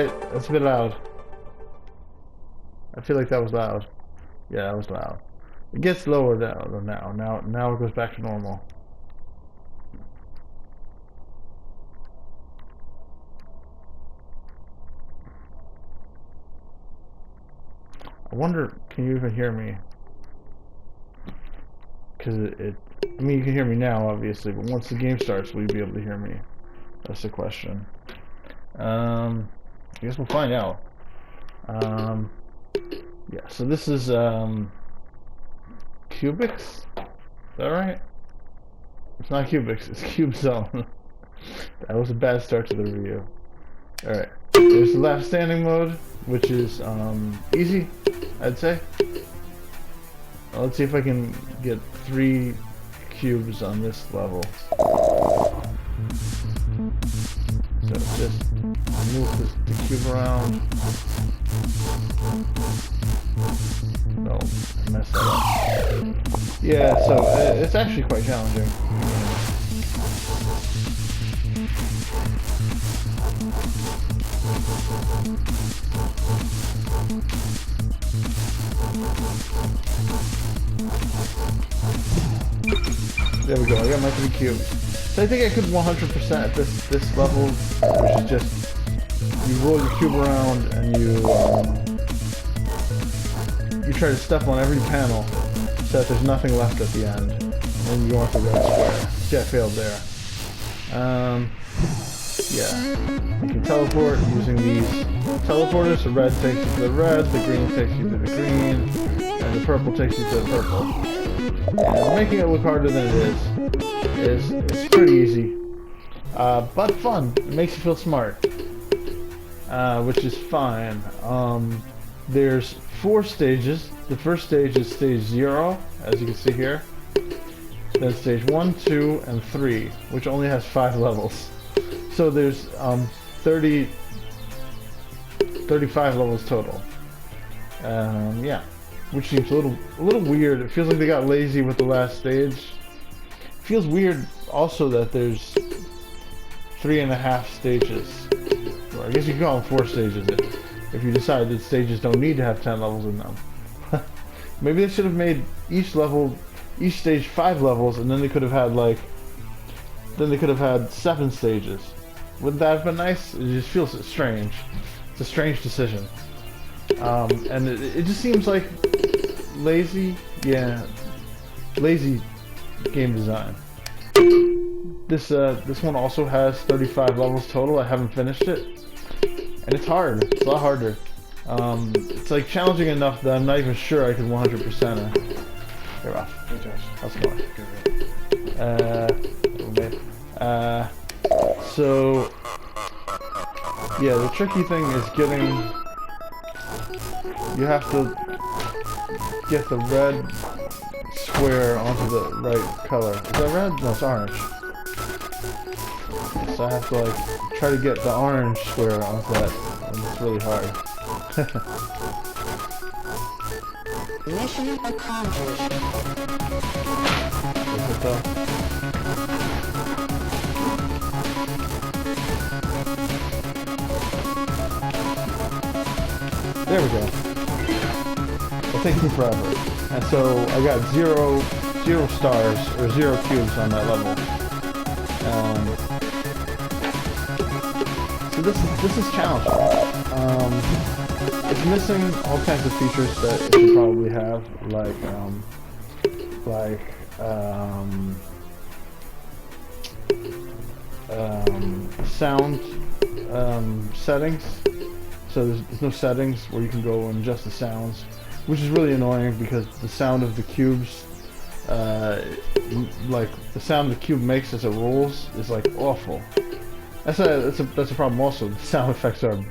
right? That's a bit loud. I feel like that was loud. Yeah, that was loud. It gets lower now. Now it goes back to normal. I wonder, can you even hear me? Because I mean, you can hear me now, obviously, but once the game starts, will you be able to hear me? That's the question. I guess we'll find out. Yeah, so this is, Cubics? Is that right? It's not Cubics, it's Cube Zone. That was a bad start to the review. Alright, there's the last standing mode, which is, easy, I'd say. Let's see if I can get 3 cubes on this level. So just move the cube around. No, I messed that up. Yeah, so it's actually quite challenging. There we go, I got my 3 cubes. So I think I could 100% at this level, which is just you roll your cube around and you try to step on every panel so that there's nothing left at the end. And then you go off the red square. See, I failed there. Yeah. You can teleport using these teleporters. The red takes you to the red, the green takes you to the green, and the purple takes you to the purple. And making it look harder than it is it's pretty easy. But fun. It makes you feel smart. Which is fine. There's 4 stages. The first stage is stage 0, as you can see here. Then stage 1, 2, and 3, which only has 5 levels. So there's 35 levels total. Yeah, which seems a little weird. It feels like they got lazy with the last stage. It feels weird also that there's 3.5 stages. Or I guess you can call them 4 stages if you decide that stages don't need to have 10 levels in them. Maybe they should have made each stage 5 levels, and then they could have had 7 stages. Wouldn't that have been nice? It just feels strange. It's a strange decision. And it just seems like lazy game design. This one also has 35 levels total. I haven't finished it. And it's hard. It's a lot harder. It's like challenging enough that I'm not even sure I can 100% it. Hey Ralph. Hey Josh. How's it going? Good. So yeah, the tricky thing is you have to get the red square onto the right color. Is that red? No, it's orange. So I have to like try to get the orange square onto that, and it's really hard. Mission accomplished. Is it though? There we go. It takes me forever. And so I got zero stars, or 0 cubes on that level. So this is challenging. It's missing all kinds of features that it should probably have, sound settings. So there's no settings where you can go and adjust the sounds, which is really annoying because the sound of the cubes, like the sound the cube makes as it rolls, is like awful. That's a problem also. The sound effects are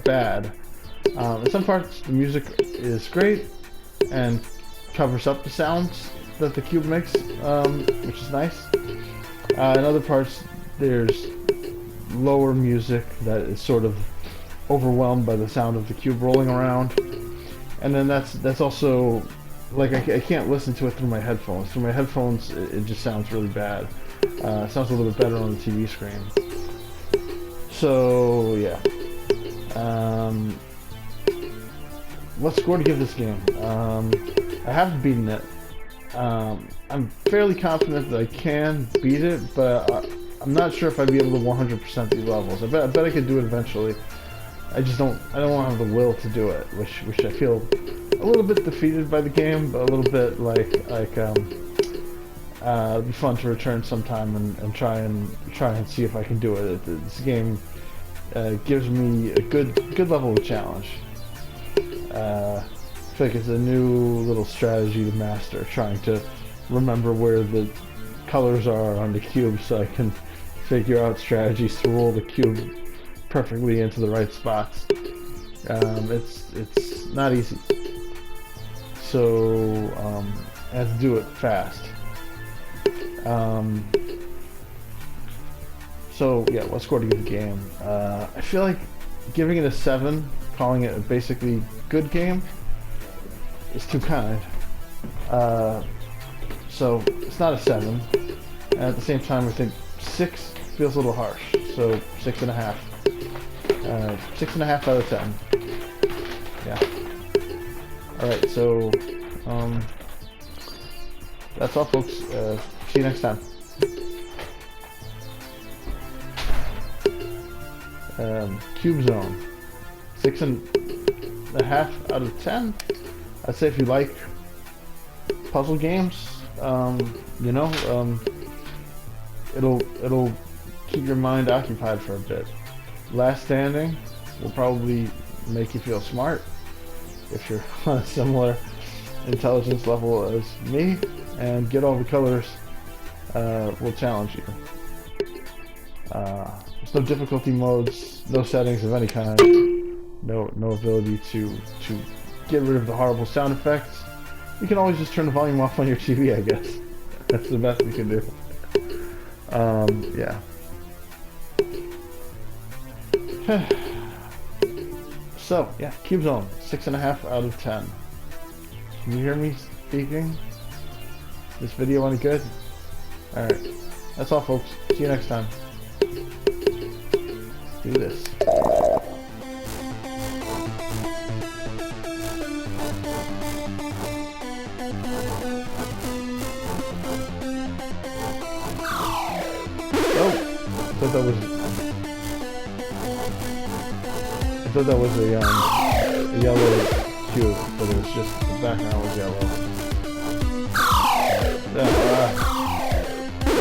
bad. In some parts the music is great and covers up the sounds that the cube makes, which is nice. In other parts there's lower music that is sort of overwhelmed by the sound of the cube rolling around, and then that's also like I can't listen to it through my headphones. Through my headphones it just sounds really bad. It sounds a little bit better on the TV screen. So yeah, Um, what score to give this game? I haven't beaten it. I'm fairly confident that I can beat it, but I'm not sure if I'd be able to 100% these levels. I bet I could do it eventually. I don't have the will to do it, which I feel a little bit defeated by the game, but a little bit like it'd be fun to return sometime and try and see if I can do it. This game gives me a good level of challenge. I feel like it's a new little strategy to master, trying to remember where the colors are on the cube so I can figure out strategies to roll the cube perfectly into the right spots. It's not easy. So I have to do it fast. So yeah, what score to give the game? I feel like giving it a 7, calling it a basically good game, is too kind. So it's not a 7. And at the same time, I think 6 feels a little harsh. So 6.5. 6.5 out of 10. Yeah. Alright, so that's all, folks. See you next time. Cube Zone. 6.5 out of 10. I'd say if you like puzzle games, you know, it'll keep your mind occupied for a bit. Last Standing will probably make you feel smart if you're on a similar intelligence level as me, and Get All the Colors will challenge you. There's no difficulty modes, no settings of any kind, no ability to get rid of the horrible sound effects. You can always just turn the volume off on your TV, I guess. That's the best you can do. Yeah. So, yeah, Cube Zone, 6.5 out of 10. Can you hear me speaking? This video any good? Alright. That's all, folks. See you next time. Let's do this. Oh! I thought that was a yellow cube, but it was just the background was yellow.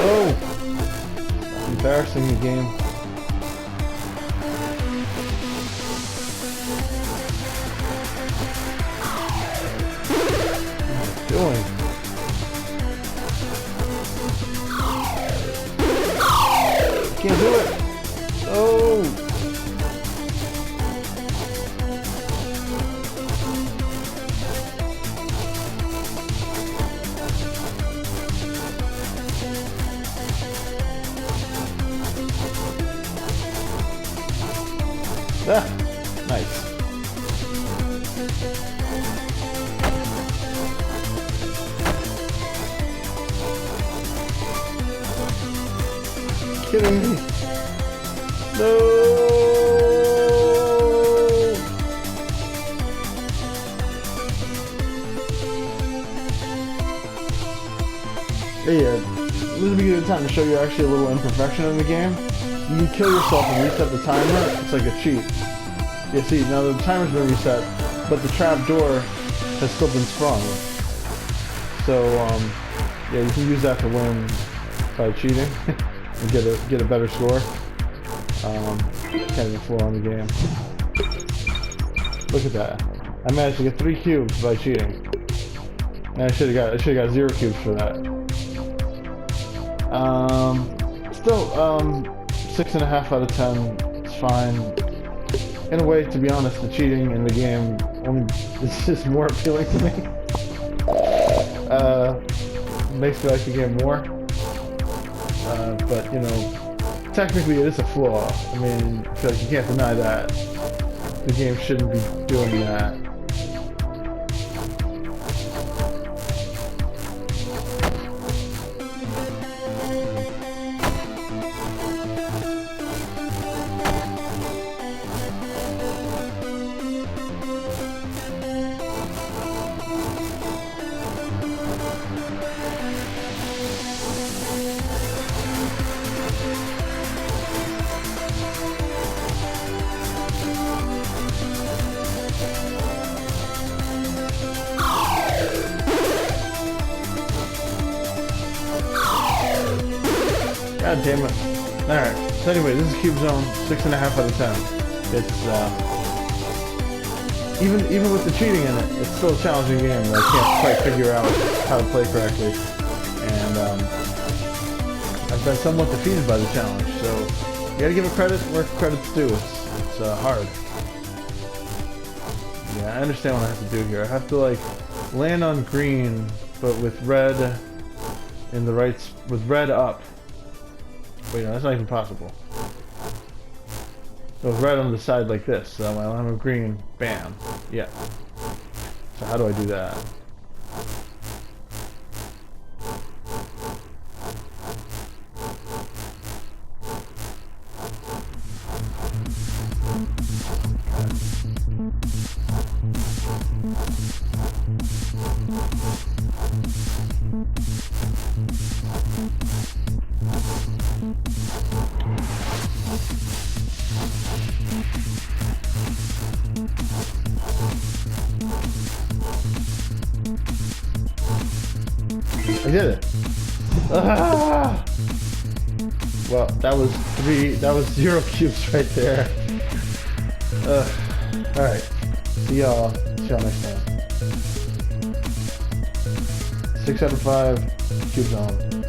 Oh! Embarrassing the game. What am I doing? Can't do it! Oh! Ah, nice. Kidding me? No. Hey, this would be a good time to show you actually a little imperfection in the game. You can kill yourself and reset the timer. It's like a cheat. You see, now the timer's been reset, but the trap door has still been sprung. So, yeah, you can use that to win by cheating and get a better score. Kind of a flaw in the game. Look at that! I managed to get 3 cubes by cheating. And I should have got 0 cubes for that. Still, 6.5 out of 10. It's fine. In a way, to be honest, the cheating in the game is just more appealing to me. Makes me like the game more. But you know, technically it is a flaw. I mean, I feel like you can't deny that. The game shouldn't be doing that. God damn it. Alright, so anyway, this is Cube Zone, 6.5 out of 10. It's, even with the cheating in it, it's still a challenging game that I can't quite figure out how to play correctly. And, I've been somewhat defeated by the challenge, so you gotta give it credit where credit's due. It's hard. Yeah, I understand what I have to do here. I have to, like, land on green, but with red in the right, with red up. Wait, no, that's not even possible. So it's red on the side like this, so when I have green, bam. Yeah. So how do I do that? I did it. Ah! Well, that was 0 cubes right there. Alright. See y'all next time. 6 out of 5, cubes on.